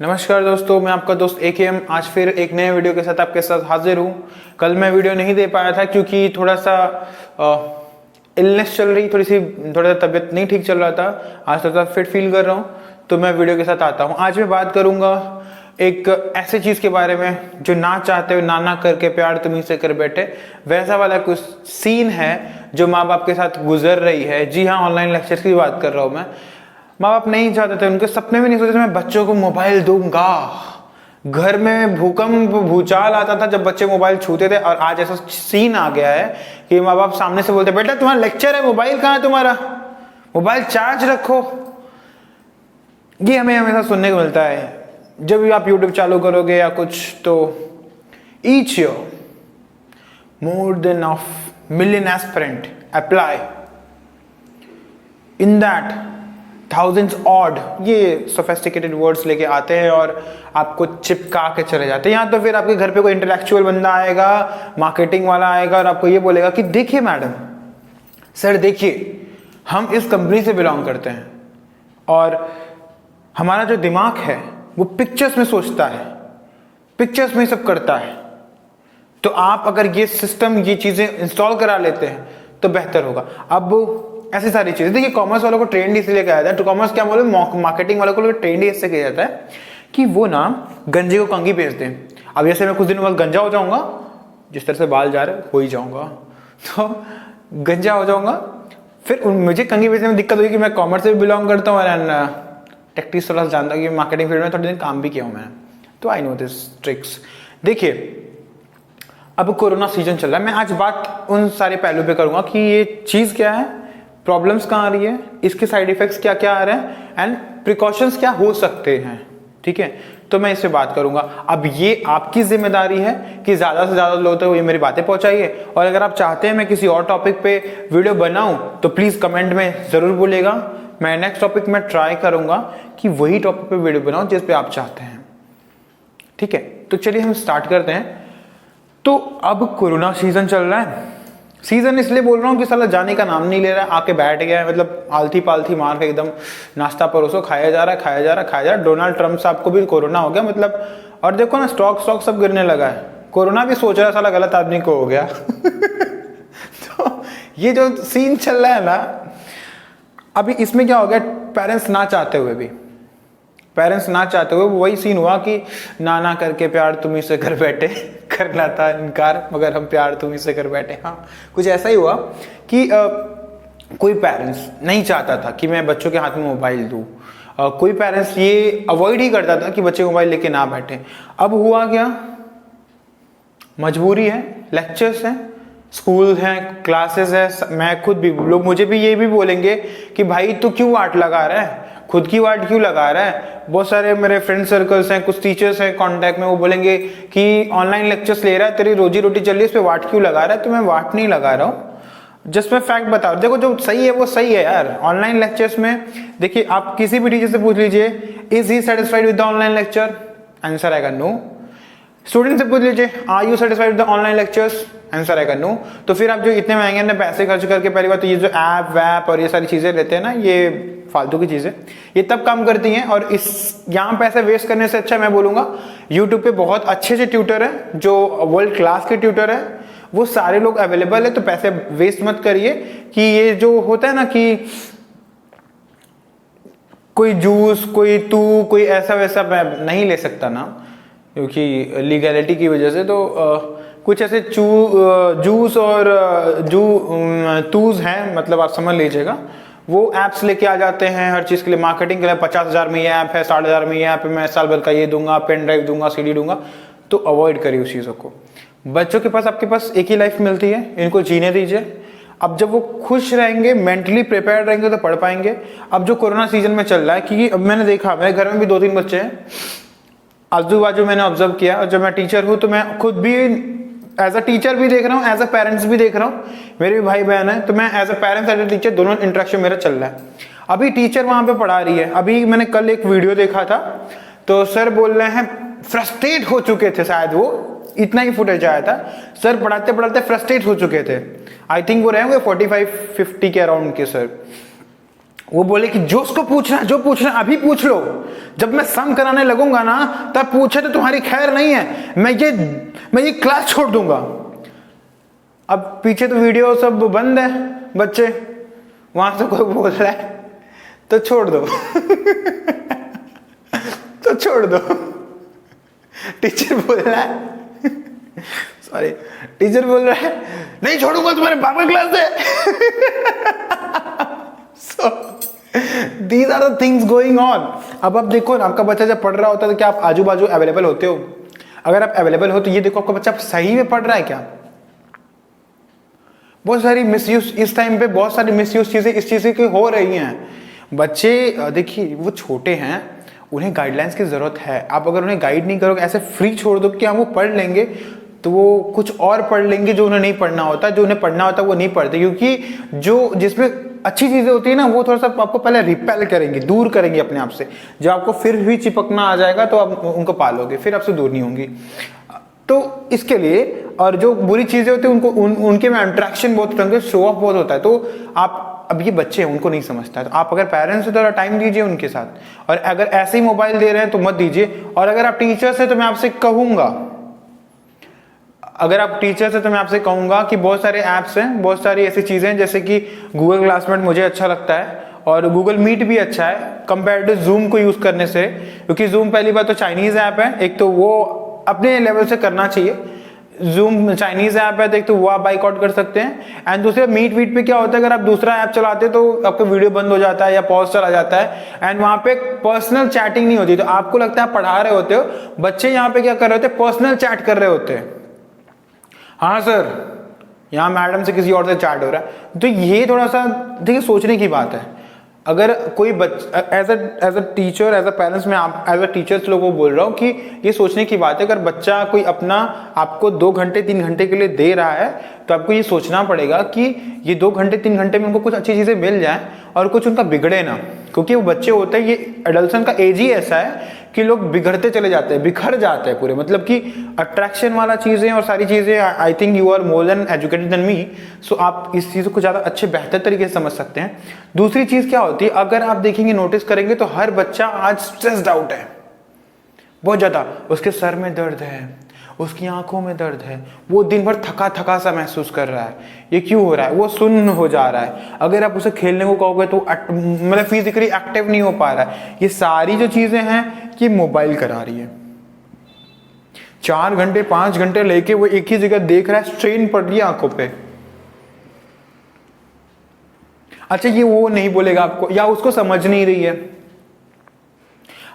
नमस्कार दोस्तों, मैं आपका दोस्त AKM आज फिर एक नए वीडियो के साथ आपके साथ हाजिर हूँ। कल मैं वीडियो नहीं दे पाया था क्योंकि थोड़ा सा इलनेस चल रही, थोड़ा सा तबीयत नहीं ठीक चल रहा था। आज थोड़ा सा फिट फील कर रहा हूँ तो मैं वीडियो के साथ आता हूँ। आज मैं बात करूँगा एक ऐसे चीज़ के बारे में जो ना चाहते हुए ना करके प्यार तुम्हीं से कर बैठे, वैसा वाला कुछ सीन है जो माँ बाप के साथ गुजर रही है। जी हाँ, ऑनलाइन लेक्चर्स की बात कर रहा हूँ मैं। माँ बाप नहीं चाहते थे, उनके सपने भी नहीं सोचे थे मैं बच्चों को मोबाइल दूंगा। घर में भूकंप भूचाल आता था जब बच्चे मोबाइल छूते थे, और आज ऐसा सीन आ गया है कि माँ बाप सामने से बोलते बेटा तुम्हारा लेक्चर है, मोबाइल कहाँ है तुम्हारा, मोबाइल चार्ज रखो। ये हमें हमेशा सुनने को मिलता है जब भी आप यूट्यूब चालू करोगे या कुछ। तो each year more than of million aspirant apply, in that thousands odd, ये सोफेस्टिकेटेड वर्ड्स लेके आते हैं और आपको चिपका के चले जाते हैं। या तो फिर आपके घर पे कोई इंटेलेक्चुअल बंदा आएगा, मार्केटिंग वाला आएगा और आपको ये बोलेगा कि देखिए मैडम, सर देखिए हम इस कंपनी से बिलोंग करते हैं और हमारा जो दिमाग है वो पिक्चर्स में सोचता है, पिक्चर्स में सब करता है। तो आप अगर ये सिस्टम, ये चीजें इंस्टॉल करा लेते हैं तो बेहतर होगा। अब ऐसी सारी चीजें देखिए, कॉमर्स वालों को ट्रेंड इसलिए कहा जाता है, तो कॉमर्स क्या बोले, मार्केटिंग वालों को ट्रेंड इससे किया जाता है कि वो ना गंजे को कंघी बेच दें। अब जैसे मैं कुछ दिनों बाद गंजा हो जाऊंगा, जिस तरह से बाल जा रहे हो ही जाऊंगा, तो गंजा हो जाऊंगा, फिर मुझे कंघी बेचने में दिक्कत होगी कि मैं कॉमर्स से भी बिलोंग करता हूँ और टेक्टिक्स थोड़ा सा जानता हूँ कि मार्केटिंग फील्ड में थोड़े दिन काम भी किया हूँ मैंने, तो आई नो दिस ट्रिक्स। देखिए अब कोरोना सीजन चल रहा है, मैं आज बात उन सारे पहलू पे करूंगा कि ये चीज़ क्या है, प्रॉब्लम्स कहाँ आ रही है, इसके साइड इफेक्ट्स क्या क्या आ रहे हैं एंड प्रिकॉशंस क्या हो सकते हैं। ठीक है, तो मैं इस पे बात करूंगा। अब ये आपकी जिम्मेदारी है कि ज्यादा से ज्यादा लोगों तक ये मेरी बातें पहुंचाइए, और अगर आप चाहते हैं मैं किसी और टॉपिक पे वीडियो बनाऊं तो प्लीज कमेंट में जरूर बोलिएगा। मैं नेक्स्ट टॉपिक में ट्राई करूंगा कि वही टॉपिक पे वीडियो बनाऊं जिस पे आप चाहते हैं। ठीक है, तो चलिए हम स्टार्ट करते हैं। तो अब कोरोना सीजन चल रहा है, सीजन इसलिए बोल रहा हूँ कि साला जाने का नाम नहीं ले रहा है, आके बैठ गया है, मतलब आलथी पालथी मार के एकदम नाश्ता परोसो, खाया जा रहा है, खाया जा रहा है, खाया जा रहा है। डोनाल्ड ट्रम्प साहब को भी कोरोना हो गया, मतलब, और देखो ना स्टॉक सब गिरने लगा है। कोरोना भी सोच रहा है साला गलत आदमी को हो गया। तो ये जो सीन चल रहा है ना, अभी इसमें क्या हो गया, पेरेंट्स ना चाहते हुए भी, पेरेंट्स ना चाहते हुए वही सीन हुआ कि ना करके प्यार तुम्हीं से कर बैठे, करना था इनकार मगर हम प्यार तुम्हीं से कर बैठे। हाँ, कुछ ऐसा ही हुआ कि कोई पेरेंट्स नहीं चाहता था कि मैं बच्चों के हाथ में मोबाइल दूँ। कोई पेरेंट्स ये अवॉइड ही करता था कि बच्चे मोबाइल लेके ना बैठे। अब हुआ क्या, मजबूरी है, लेक्चर्स हैं, स्कूल हैं, क्लासेस है। मैं खुद भी, लोग मुझे भी ये भी बोलेंगे कि भाई तू क्यों वाट लगा रहा है, खुद की वाट क्यों लगा रहा है। बहुत सारे मेरे फ्रेंड सर्कल्स हैं, कुछ टीचर्स हैं कांटेक्ट में, वो बोलेंगे कि ऑनलाइन लेक्चर्स ले रहा है, तेरी रोजी रोटी चल रही है, इस पे वाट क्यों लगा रहा है। तो मैं वाट नहीं लगा रहा हूँ, जस्ट मैं फैक्ट बता रहा हूँ। देखो जो सही है वो सही है यार। ऑनलाइन लेक्चर्स में देखिए, आप किसी भी टीचर से पूछ लीजिए, is he satisfied with the online lecture, answer आएगा नो। स्टूडेंट से पूछ लीजिए, are you satisfied with the online lectures, answer आएगा नो। तो फिर आप जो इतने महंगे ने पैसे खर्च करके, पहली बात तो ये जो ऐप वैप और ये सारी चीजें लेते हैं ना, ये फालतू की चीजें, ये तब काम करती हैं। और इस यहाँ पैसे वेस्ट करने से अच्छा मैं बोलूंगा यूट्यूब पे बहुत अच्छे से ट्यूटर है, जो वर्ल्ड क्लास के ट्यूटर है, वो सारे लोग अवेलेबल है। तो पैसे वेस्ट मत करिए कि ये जो होता है ना कि कोई जूस, कोई तू, कोई ऐसा वैसा मैं नहीं ले सकता ना, क्योंकि लीगैलिटी की वजह से। तो कुछ ऐसे जूस और तूज हैं, मतलब आप समझ लीजिएगा, वो ऐप्स लेके आ जाते हैं हर चीज़ के लिए, मार्केटिंग के लिए। 50,000 में ये ऐप है, 60,000 में ये ऐप है, मैं साल भर का ये दूंगा, पेन ड्राइव दूंगा, CD दूंगा। तो अवॉइड करिए उस चीज़ों को। बच्चों के पास, आपके पास एक ही लाइफ मिलती है, इनको जीने दीजिए। अब जब वो खुश रहेंगे, मेंटली प्रिपेयर्ड रहेंगे तो पढ़ पाएंगे। अब जो कोरोना सीजन में चल रहा है, क्योंकि अब मैंने देखा, मेरे घर में भी 2-3 बच्चे हैं, आजू बाजू मैंने ऑब्जर्व किया, और जब मैं टीचर हूँ तो मैं खुद भी एज अ टीचर भी देख रहा हूँ, एज अ पेरेंट्स भी देख रहा हूँ। मेरे भी भाई बहन है, तो मैं as a parents as a teacher दोनों इंटरेक्शन मेरा चल रहा है। अभी टीचर वहां पे पढ़ा रही है, अभी मैंने कल एक वीडियो देखा था, तो सर बोल रहे हैं फ्रस्ट्रेट हो चुके थे, शायद वो इतना ही फुटेज आया था, सर पढ़ाते पढ़ाते फ्रस्ट्रेट हो चुके थे। आई थिंक वो रहे होंगे 45-50 के अराउंड के सर। वो बोले कि जो उसको पूछना जो पूछना अभी पूछ लो, जब मैं सम कराने लगूंगा ना तब पूछे तो तुम्हारी खैर नहीं है, मैं ये क्लास छोड़ दूंगा। अब पीछे तो वीडियो सब बंद है, बच्चे वहां से कोई बोल रहा है तो छोड़ दो तो छोड़ दो। टीचर बोल रहा है सॉरी टीचर बोल रहा है नहीं छोड़ूंगा तुम्हारे बाप का क्लास है। So, these are the things going on। अब आप देखो ना, आपका बच्चा जब पढ़ रहा होता है तो क्या आप आजू बाजू अवेलेबल होते हो? अगर आप अवेलेबल हो तो ये देखो आपका बच्चा सही में पढ़ रहा है क्या? बहुत सारी मिसयूज इस टाइम पे, बहुत सारी मिसयूज चीजें इस चीज की हो रही हैं। बच्चे देखिए वो छोटे हैं, उन्हें गाइडलाइंस की जरूरत है। आप अगर उन्हें गाइड नहीं करोगे, ऐसे फ्री छोड़ दो कि हम वो पढ़ लेंगे, तो वो कुछ और पढ़ लेंगे जो उन्हें नहीं पढ़ना होता। जो उन्हें पढ़ना होता है वो नहीं पढ़ते, क्योंकि जो जिसमें अच्छी चीजें होती है ना वो थोड़ा सा आपको पहले रिपेल करेंगे, दूर करेंगे अपने आप से। जब आपको फिर भी चिपकना आ जाएगा तो आप उनको पालोगे, फिर आपसे दूर नहीं होंगी। तो इसके लिए, और जो बुरी चीजें होती है उनको उनके में इंट्रैक्शन बहुत होता है, शो ऑफ बहुत होता है। तो आप, अब ये बच्चे हैं उनको नहीं समझता है, तो आप अगर पेरेंट्स से थोड़ा टाइम दीजिए उनके साथ। और अगर ऐसे ही मोबाइल दे रहे हैं तो मत दीजिए। और अगर आप टीचर्स हैं तो मैं आपसे कहूंगा, अगर आप टीचर्स हैं तो मैं आपसे कहूंगा कि बहुत सारे ऐप्स हैं, बहुत सारी ऐसी चीजें हैं, जैसे कि गूगल क्लासमेट मुझे अच्छा लगता है, और गूगल मीट भी अच्छा है कंपेयर टू जूम को यूज करने से। क्योंकि जूम पहली बात तो चाइनीज ऐप है, एक तो वो अपने लेवल से करना चाहिए। जूम चाइनीज ऐप है तो एक तो वो आप बाइकआउट कर सकते हैं। एंड दूसरे मीट वीट पे क्या होता है, अगर आप दूसरा ऐप चलाते हैं तो आपका वीडियो बंद हो जाता है या पॉज चला जाता है, एंड वहां पे पर्सनल चैटिंग नहीं होती। तो आपको लगता है आप पढ़ा रहे होते हो, बच्चे यहाँ पे क्या कर रहे होते हैं, पर्सनल चैट कर रहे होते हैं। हाँ सर, यहाँ मैडम से किसी और से चैट हो रहा है। तो ये थोड़ा सा देखिए सोचने की बात है। अगर कोई बच्चा, as a teacher, as a parents, मैं एज अ टीचर्स लोगों को बोल रहा हूँ कि ये सोचने की बात है। अगर बच्चा कोई अपना आपको 2 घंटे 3 घंटे के लिए दे रहा है तो आपको ये सोचना पड़ेगा कि ये 2 घंटे 3 घंटे में उनको कुछ अच्छी चीजें मिल जाए और कुछ उनका बिगड़े ना। क्योंकि वो बच्चे होते हैं, ये एडल्सन का एज ही ऐसा है कि लोग बिगड़ते चले जाते हैं, बिखर जाते हैं पूरे। मतलब कि अट्रैक्शन वाला चीजें और सारी चीजें, I think you are more than educated than me, so आप इस चीज को ज्यादा अच्छे बेहतर तरीके से समझ सकते हैं। दूसरी चीज क्या होती है, अगर आप देखेंगे, नोटिस करेंगे तो हर बच्चा आज स्ट्रेस्ड आउट है बहुत ज्यादा। उसके सर में दर्द है, उसकी आंखों में दर्द है, वो दिन भर थका थका सा महसूस कर रहा है। ये क्यों हो रहा है? वो सुन्न हो जा रहा है। अगर आप उसे खेलने को कहोगे तो मतलब फिजिकली एक्टिव नहीं हो पा रहा है। ये सारी जो चीजें हैं कि मोबाइल करा रही है। 4 घंटे 5 घंटे लेके वो एक ही जगह देख रहा है, स्ट्रेन पड़ रही है आंखों पे। अच्छा, ये वो नहीं बोलेगा आपको, या उसको समझ नहीं रही है।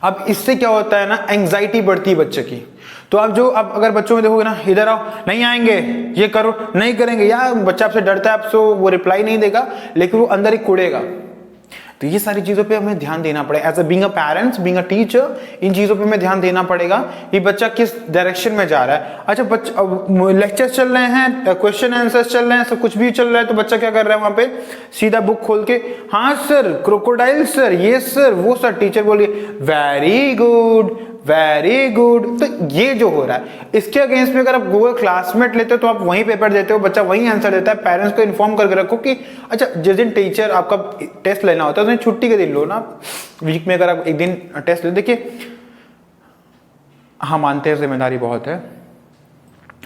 अब इससे क्या होता है ना, एंजाइटी बढ़ती है बच्चे की। तो आप जो, अब अगर बच्चों में देखोगे ना, इधर आओ, नहीं आएंगे, ये करो, नहीं करेंगे, या बच्चा आपसे डरता है, आपसे वो रिप्लाई नहीं देगा, लेकिन वो अंदर ही कुड़ेगा। तो ये सारी चीजों पे हमें ध्यान देना पड़ेगा। As a being a parents, being a teacher, इन चीजों पे हमें ध्यान देना पड़ेगा कि बच्चा किस डायरेक्शन में जा रहा है। अच्छा, बच्चा लेक्चर्स चल रहे हैं, क्वेश्चन आंसर्स चल रहे हैं, सब कुछ भी चल रहा है, तो बच्चा क्या कर रहा है वहां पे, सीधा बुक खोल के, हाँ सर क्रोकोडाइल सर, ये सर, वो सर, टीचर बोलिए वेरी गुड वेरी गुड। तो ये जो हो रहा है, इसके अगेंस्ट में अगर आप गूगल क्लासमेट लेते हो तो आप वहीं पेपर देते हो, बच्चा वहीं आंसर देता है। पेरेंट्स को इन्फॉर्म करके रखो कि अच्छा, जिस दिन टीचर आपका टेस्ट लेना होता है तो छुट्टी के दिन लो ना। वीक में अगर आप एक दिन टेस्ट ले, देखिए हम मानते हैं जिम्मेदारी बहुत है,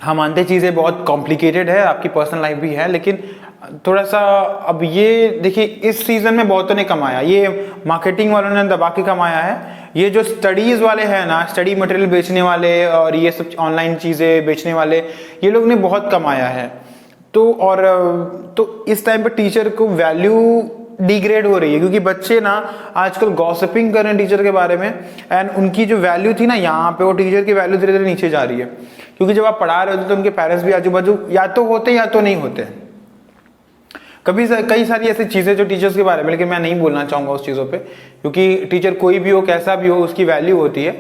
हम मानते चीज़ें बहुत कॉम्प्लिकेटेड है, आपकी पर्सनल लाइफ भी है, लेकिन थोड़ा सा अब ये देखिए, इस सीजन में बहुतों ने कमाया, ये मार्केटिंग वालों ने दबा के कमाया है। ये जो स्टडीज वाले हैं ना, स्टडी मटेरियल बेचने वाले और ये सब ऑनलाइन चीज़ें बेचने वाले, ये लोग ने बहुत कमाया है। तो इस टाइम पे टीचर को वैल्यू डिग्रेड हो रही है, क्योंकि बच्चे ना आजकल गॉसिपिंग कर रहे हैं टीचर के बारे में, एंड उनकी जो वैल्यू थी ना यहाँ पे, वो टीचर की वैल्यू धीरे धीरे नीचे जा रही है। क्योंकि जब आप पढ़ा रहे होते तो उनके पेरेंट्स भी आजू बाजू या तो होते या तो नहीं होते। कई सारी ऐसी चीजें जो टीचर्स के बारे में, लेकिन मैं नहीं बोलना चाहूंगा उस चीजों पे, क्योंकि टीचर कोई भी हो, कैसा भी हो, उसकी वैल्यू होती है।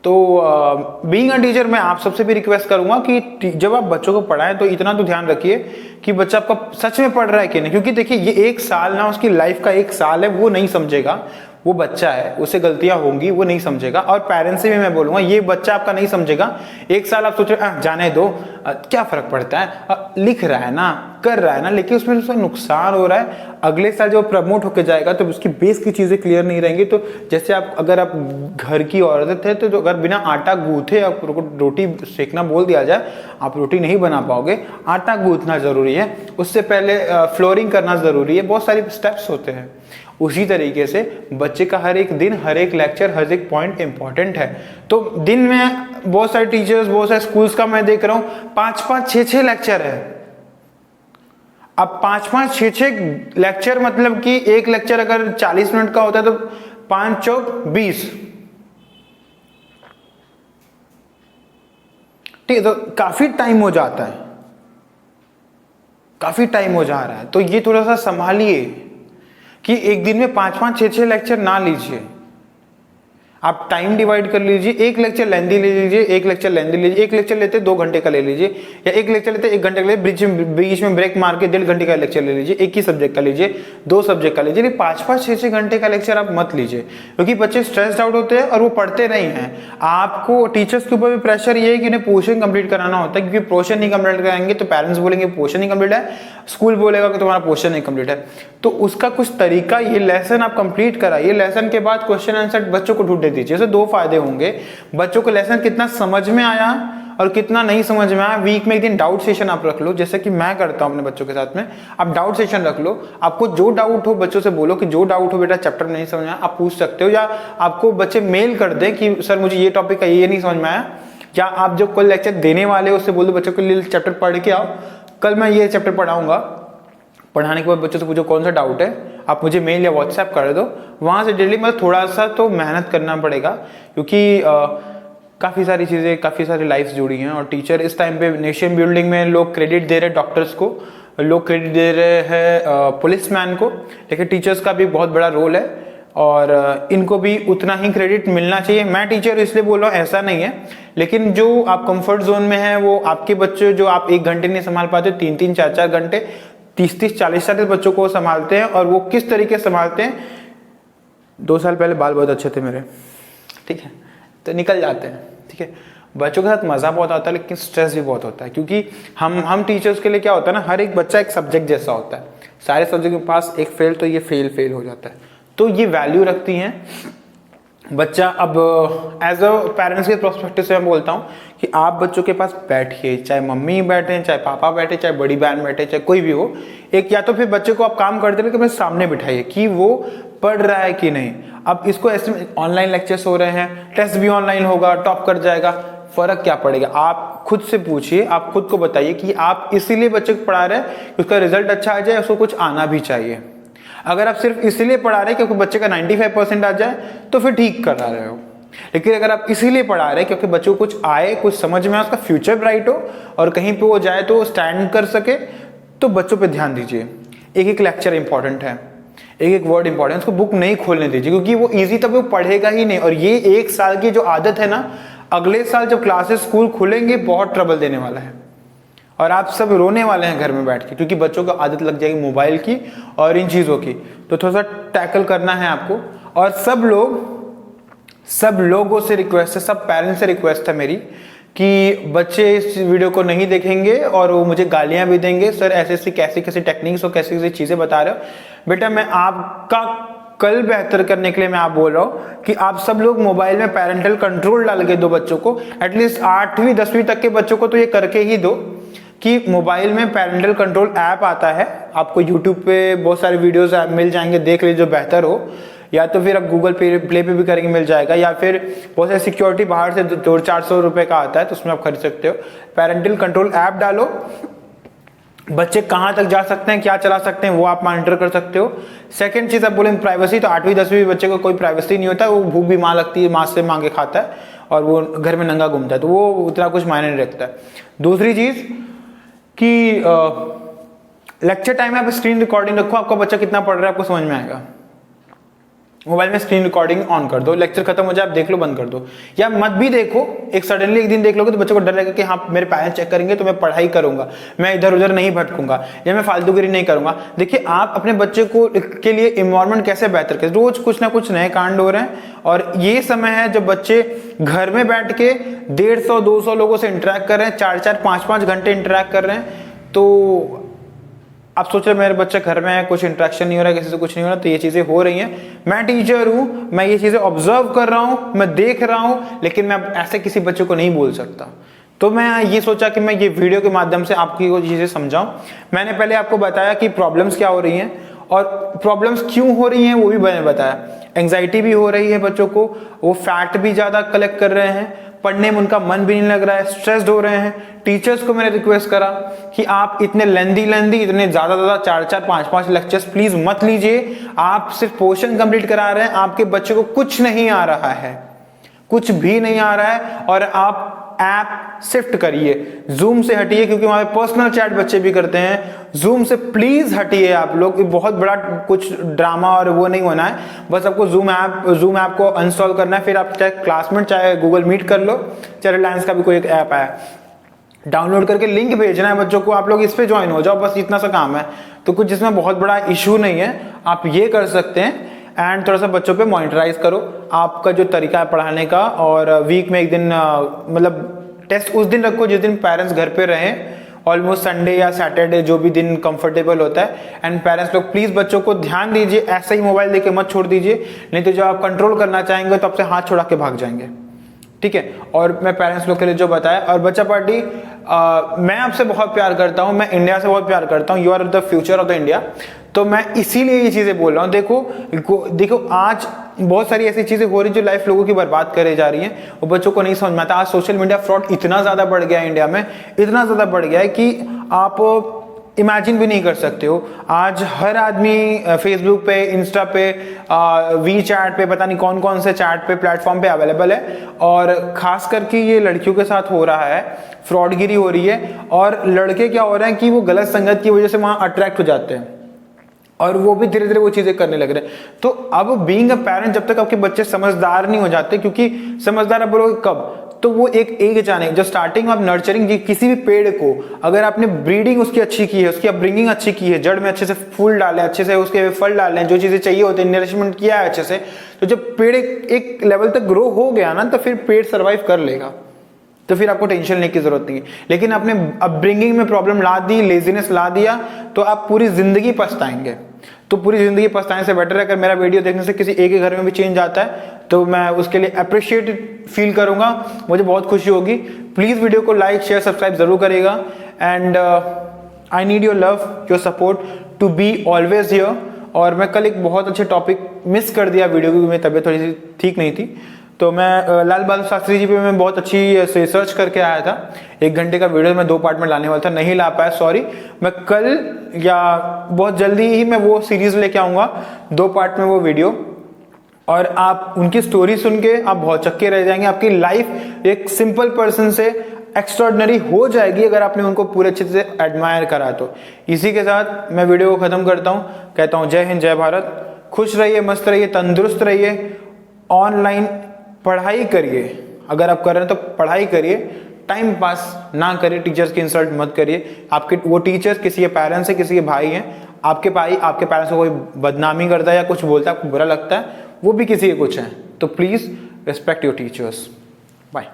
तो बीइंग अ टीचर मैं आप सबसे भी रिक्वेस्ट करूंगा कि जब आप बच्चों को पढ़ाएं तो इतना तो ध्यान रखिए कि बच्चा आपका सच में पढ़ रहा है कि नहीं। क्योंकि देखिए, ये 1 साल ना, उसकी लाइफ का 1 साल है, वो नहीं समझेगा। वो बच्चा है, उससे गलतियां होंगी, वो नहीं समझेगा। और पेरेंट्स से भी मैं बोलूंगा, ये बच्चा आपका नहीं समझेगा। 1 साल आप सोच रहे जाने दो, क्या फ़र्क पड़ता है, लिख रहा है ना, कर रहा है ना, लेकिन उसमें उसका नुकसान हो रहा है। अगले साल जब प्रमोट होकर जाएगा तो उसकी बेस की चीज़ें क्लियर नहीं रहेंगी। तो जैसे अगर आप घर की औरत है तो अगर बिना आटा गूँथे आपको रोटी सेकना बोल दिया जाए, आप रोटी नहीं बना पाओगे। आटा गूँथना ज़रूरी है, उससे पहले फ्लोरिंग करना ज़रूरी है, बहुत सारे स्टेप्स होते हैं। उसी तरीके से बच्चे का हर एक दिन, हर एक लेक्चर, हर एक पॉइंट इंपॉर्टेंट है। तो दिन में बहुत सारे टीचर्स, बहुत सारे स्कूल्स का मैं देख रहा हूँ 5-5, 6-6 लेक्चर है। अब 5-5, 6-6 लेक्चर मतलब कि एक लेक्चर अगर 40 मिनट का होता है तो 5 चौक 20, ठीक है, तो काफी टाइम हो जाता है, काफी टाइम हो जा रहा है। तो ये थोड़ा सा संभालिए कि एक दिन में 5-5, 6-6 लेक्चर ना लीजिए। आप टाइम डिवाइड कर लीजिए, एक लेक्चर लेंदी ले लीजिए, एक लेक्चर लेंदी लीजिए, एक लेक्चर लेते 2 घंटे का ले लीजिए, या एक लेक्चर लेते 1 घंटे का ले, बीच में ब्रेक मार के 1.5 घंटे का लेक्चर ले लीजिए। एक ही सब्जेक्ट का लीजिए, 2 सब्जेक्ट का लीजिए, लेकिन 5-5, 6-6 घंटे का लेक्चर आप मत लीजिए, क्योंकि बच्चे स्ट्रेस्ड आउट होते हैं और वो पढ़ते नहीं हैं। आपको टीचर्स के ऊपर भी प्रेशर ये है कि उन्हें पोर्शन कंप्लीट कराना होता है, क्योंकि पोर्शन नहीं कंप्लीट कराएंगे तो पेरेंट्स बोलेंगे पोर्शन नहीं कंप्लीट है, स्कूल बोलेगा कि तुम्हारा पोर्शन नहीं कंप्लीट है। तो उसका कुछ तरीका, ये लेसन आप कंप्लीट कराइए, लेसन के बाद क्वेश्चन आंसर बच्चों को ढूंढने दीजिए। इससे 2 फायदे होंगे, बच्चों को लेसन कितना समझ में आया और कितना नहीं समझ में आया। वीक में एक दिन डाउट सेशन आप रख लो, जैसे कि मैं करता हूं अपने बच्चों के साथ में। आप डाउट सेशन रख लो, आपको जो डाउट हो बच्चों से बोलो कि जो डाउट हो बेटा चैप्टर नहीं समझ में आया, आप पूछ सकते हो, या आपको बच्चे मेल कर दें कि सर मुझे ये टॉपिक का ये नहीं समझ में आया, या आप जो कल लेक्चर देने वाले हो उससे बोल दो बच्चों के लिए चैप्टर पढ़ के आओ, कल मैं ये चैप्टर पढ़ाऊंगा। पढ़ाने के बाद बच्चों से पूछो कौन सा डाउट है, आप मुझे मेल या व्हाट्सएप कर दो। वहाँ से डेली मतलब थोड़ा सा तो मेहनत करना पड़ेगा, क्योंकि काफ़ी सारी चीज़ें, काफ़ी सारी लाइफ्स जुड़ी हैं। और टीचर इस टाइम पे नेशन बिल्डिंग में लोग क्रेडिट दे रहे हैं डॉक्टर्स को, लोग क्रेडिट दे रहे हैं पुलिसमैन को, लेकिन टीचर्स का भी बहुत बड़ा रोल है और इनको भी उतना ही क्रेडिट मिलना चाहिए। मैं टीचर इसलिए बोल रहा हूँ, ऐसा नहीं है, लेकिन जो आप कंफर्ट जोन में है वो आपके बच्चे जो आप 1 घंटे नहीं संभाल पाते, 3-3, 4-4 घंटे, 30-30, 40-40 बच्चों को संभालते हैं। और वो किस तरीके से संभालते हैं, 2 साल पहले बाल बहुत अच्छे थे मेरे, ठीक है, तो निकल जाते हैं, ठीक है। बच्चों के साथ मज़ा बहुत आता है, लेकिन स्ट्रेस भी बहुत होता है, क्योंकि हम टीचर्स के लिए क्या होता है ना, हर एक बच्चा एक सब्जेक्ट जैसा होता है, सारे सब्जेक्ट के पास एक फेल तो ये फेल हो जाता है। तो ये वैल्यू रखती हैं बच्चा। अब एज अ पेरेंट्स के प्रोस्पेक्टिव से मैं बोलता हूँ कि आप बच्चों के पास बैठिए, चाहे मम्मी बैठे, चाहे पापा बैठे, चाहे बड़ी बहन बैठे, चाहे कोई भी हो, एक या तो फिर बच्चे को आप काम करते रहे कि अपने सामने बिठाइए कि वो पढ़ रहा है कि नहीं। अब इसको ऐसे ऑनलाइन लेक्चर्स हो रहे हैं, टेस्ट भी ऑनलाइन होगा, टॉप कर जाएगा, फर्क क्या पड़ेगा? आप खुद से पूछिए, आप खुद को बताइए कि आप इसीलिए बच्चे को पढ़ा रहे हैं कि उसका रिजल्ट अच्छा आ जाए, उसको कुछ आना भी चाहिए। अगर आप सिर्फ इसलिए पढ़ा रहे हैं क्योंकि बच्चे का 95% आ जाए तो फिर ठीक करा रहे हो, लेकिन अगर आप इसीलिए पढ़ा रहे हैं क्योंकि बच्चों को कुछ आए, कुछ समझ में आए, उसका फ्यूचर ब्राइट हो और कहीं पे वो जाए तो स्टैंड कर सके, तो बच्चों पे ध्यान दीजिए। एक एक लेक्चर इंपॉर्टेंट है, एक एक वर्ड इंपॉर्टेंट, उसको बुक नहीं खोलने दीजिए, क्योंकि वो ईजी तब वो पढ़ेगा ही नहीं। और ये 1 साल की जो आदत है ना, अगले साल जब क्लासेस स्कूल खुलेंगे बहुत ट्रबल देने वाला है और आप सब रोने वाले हैं घर में बैठ के, क्योंकि बच्चों को आदत लग जाएगी मोबाइल की और इन चीज़ों की। तो थोड़ा सा टैकल करना है आपको। और सब लोगों से रिक्वेस्ट है, सब पेरेंट्स से रिक्वेस्ट है मेरी कि बच्चे इस वीडियो को नहीं देखेंगे और वो मुझे गालियां भी देंगे, सर ऐसी कैसी टेक्निक्स और कैसी चीज़ें बता रहे हो। बेटा मैं आपका कल बेहतर करने के लिए मैं आप बोल रहा हूँ कि आप सब लोग मोबाइल में पेरेंटल कंट्रोल डाल के दो बच्चों को, एटलीस्ट 8वीं 10वीं तक के बच्चों को तो ये करके ही दो कि मोबाइल में पेरेंटल कंट्रोल ऐप आता है, आपको यूट्यूब पे बहुत सारे वीडियोस मिल जाएंगे, देख लीजिए जो बेहतर हो, या तो फिर आप गूगल प्ले पे भी करेंगे मिल जाएगा, या फिर बहुत सारी सिक्योरिटी बाहर से 200-400 रुपये का आता है तो उसमें आप खरीद सकते हो। पेरेंटल कंट्रोल ऐप डालो, बच्चे कहाँ तक जा सकते हैं, क्या चला सकते हैं, वो आप मॉनिटर कर सकते हो। सेकंड चीज़ आप बोलेंगे प्राइवेसी, तो 8वीं 10वीं बच्चे को कोई प्राइवेसी नहीं होता, वो भूख भी माँ लगती है, माँ से मांगे खाता है और वो घर में नंगा घूमता है, तो वो उतना कुछ मायने नहीं रखता है। दूसरी चीज़ कि लेक्चर टाइम में आप स्क्रीन रिकॉर्डिंग रखो, आपका बच्चा कितना पढ़ रहा है आपको समझ में आएगा। मोबाइल में स्क्रीन रिकॉर्डिंग ऑन कर दो, लेक्चर खत्म हो जाए आप देख लो, बंद कर दो, या मत भी देखो। एक सडनली एक दिन देख लोगे तो बच्चों को डर लगेगा कि हाँ मेरे पेरेंट्स चेक करेंगे तो मैं पढ़ाई करूंगा, मैं इधर उधर नहीं भटकूंगा या मैं फालतूगिरी नहीं करूंगा। देखिए आप अपने बच्चे को के लिए इन्वायरमेंट कैसे बेहतर करें, रोज कुछ ना कुछ नए कांड हो रहे हैं और ये समय है जब बच्चे घर में बैठ के 150-200 लोगों से इंटरेक्ट कर रहे हैं, 4-4 5-5 घंटे इंटरेक्ट कर रहे हैं। तो आप सोच रहे मेरे बच्चे घर में है, कुछ इंटरेक्शन नहीं हो रहा है, किसी से कुछ नहीं हो रहा, तो ये चीजें हो रही हैं। मैं टीचर हूं, मैं ये चीजें ऑब्जर्व कर रहा हूं, मैं देख रहा हूं, लेकिन मैं ऐसे किसी बच्चे को नहीं बोल सकता। तो मैं ये सोचा कि मैं ये वीडियो के माध्यम से आपकी वो चीजें समझाऊं। मैंने पहले आपको बताया कि प्रॉब्लम्स क्या हो रही हैं और प्रॉब्लम्स क्यों हो रही हैं वो भी मैंने बताया। एंजाइटी भी हो रही है बच्चों को, वो फैट भी ज्यादा कलेक्ट कर रहे हैं, पढ़ने में उनका मन भी नहीं लग रहा है, स्ट्रेस्ड हो रहे हैं। टीचर्स को मैंने रिक्वेस्ट करा कि आप इतने लेंदी इतने ज्यादा 4-4 5-5 लेक्चर्स प्लीज मत लीजिए। आप सिर्फ पोर्शन कंप्लीट करा रहे हैं, आपके बच्चे को कुछ नहीं आ रहा है, कुछ भी नहीं आ रहा है। और आप ऐप शिफ्ट करिए, जूम से हटिए, क्योंकि वहां पे पर्सनल चैट बच्चे भी करते हैं। जूम से प्लीज हटिए आप लोग, बहुत बड़ा कुछ ड्रामा और वो नहीं होना है। बस आपको जूम ऐप को अनइंस्टॉल करना है, फिर आप चाहे क्लासमेट चाहे गूगल मीट कर लो, चाहे रिलायंस का भी कोई एक ऐप है, डाउनलोड करके लिंक भेजना है बच्चों को, आप लोग इस पे ज्वाइन हो जाओ, बस इतना सा काम है। तो कुछ इसमें बहुत बड़ा इशू नहीं है, आप ये कर सकते हैं। एंड थोड़ा सा बच्चों पे मॉनिटराइज करो आपका जो तरीका है पढ़ाने का, और वीक में एक दिन मतलब टेस्ट उस दिन रखो जिस दिन पेरेंट्स घर पे रहें, ऑलमोस्ट संडे या सैटरडे जो भी दिन कंफर्टेबल होता है। एंड पेरेंट्स लोग प्लीज बच्चों को ध्यान दीजिए, ऐसे ही मोबाइल देके मत छोड़ दीजिए, नहीं तो जब आप कंट्रोल करना चाहेंगे तो आपसे हाथ छुड़ा के भाग जाएंगे, ठीक है। और मैं पेरेंट्स लोग के लिए जो बताया, और बच्चा पार्टी मैं आपसे बहुत प्यार करता हूं, मैं इंडिया से बहुत प्यार करता हूं, you are the future of the India. तो मैं इसीलिए ये चीजें बोल रहा हूं। देखो आज बहुत सारी ऐसी चीजें हो रही जो लाइफ लोगों की बर्बाद करे जा रही हैं, वो बच्चों को नहीं समझ में आता। आज सोशल मीडिया फ्रॉड इतना ज्यादा बढ़ गया है इंडिया में, इतना ज्यादा बढ़ गया है कि आप इमेजिन भी नहीं कर सकते हो। आज हर आदमी फेसबुक पे, इंस्टा पे, वी चैट पे, पता नहीं कौन कौन से चैट पे प्लेटफॉर्म पे अवेलेबल है। और खास करके ये लड़कियों के साथ हो रहा है, फ्रॉडगिरी हो रही है। और लड़के क्या हो रहे हैं कि वो गलत संगत की वजह से वहां अट्रैक्ट हो जाते हैं और वो भी धीरे धीरे वो चीजें करने लग रहे हैं। तो अब बीइंग अ पेरेंट, जब तक आपके बच्चे समझदार नहीं हो जाते, क्योंकि समझदार आप बोलोगे कब, तो वो एक एज आने, जो स्टार्टिंग ऑफ नर्चरिंग किसी भी पेड़ को अगर आपने ब्रीडिंग उसकी अच्छी की है, उसकी अपब्रिंगिंग अच्छी की है, जड़ में अच्छे से फूल डाले, अच्छे से उसके फल डाले, जो चीजें चाहिए होती है नरिशमेंट किया है अच्छे से, तो जब पेड़ एक लेवल तक ग्रो हो गया ना, तो फिर पेड़ सर्वाइव कर लेगा, तो फिर आपको टेंशन लेने की जरूरत नहीं है। लेकिन आपने अपब्रिंगिंग में प्रॉब्लम ला दी, लेजीनेस ला दिया, तो आप पूरी जिंदगी पछताएंगे। तो पूरी जिंदगी पछताने से बेटर है अगर मेरा वीडियो देखने से किसी एक के घर में भी चेंज आता है, तो मैं उसके लिए अप्रिशिएट फील करूंगा, मुझे बहुत खुशी होगी। प्लीज वीडियो को लाइक शेयर सब्सक्राइब जरूर करिएगा। And I need your love, your support to be always here. और मैं कल एक बहुत अच्छे टॉपिक मिस कर दिया वीडियो, क्योंकि मेरी तबीयत थोड़ी सी ठीक नहीं थी। तो मैं लाल बहादुर शास्त्री जी पे मैं बहुत अच्छी रिसर्च करके आया था, 1 घंटे का वीडियो मैं 2 पार्ट में लाने वाला था, नहीं ला पाया, सॉरी। मैं कल या बहुत जल्दी ही मैं वो सीरीज लेके आऊंगा, 2 पार्ट में वो वीडियो, और आप उनकी स्टोरी सुन के आप बहुत चक्के रह जाएंगे। आपकी लाइफ एक सिंपल पर्सन से एक्स्ट्रॉर्डिनरी हो जाएगी अगर आपने उनको पूरे अच्छे से एडमायर करा। तो इसी के साथ मैं वीडियो को खत्म करता हूँ, कहता हूँ जय हिंद, जय भारत। खुश रहिए, मस्त रहिए, तंदुरुस्त रहिए, ऑनलाइन पढ़ाई करिए, अगर आप कर रहे हैं तो पढ़ाई करिए, टाइम पास ना करिए, टीचर्स की इंसल्ट मत करिए। आपके वो टीचर्स किसी के पेरेंट्स है, किसी के भाई हैं, आपके भाई आपके पेरेंट्स को कोई बदनामी करता है या कुछ बोलता है, आपको बुरा लगता है, वो भी किसी के कुछ है, तो please respect your teachers. Bye.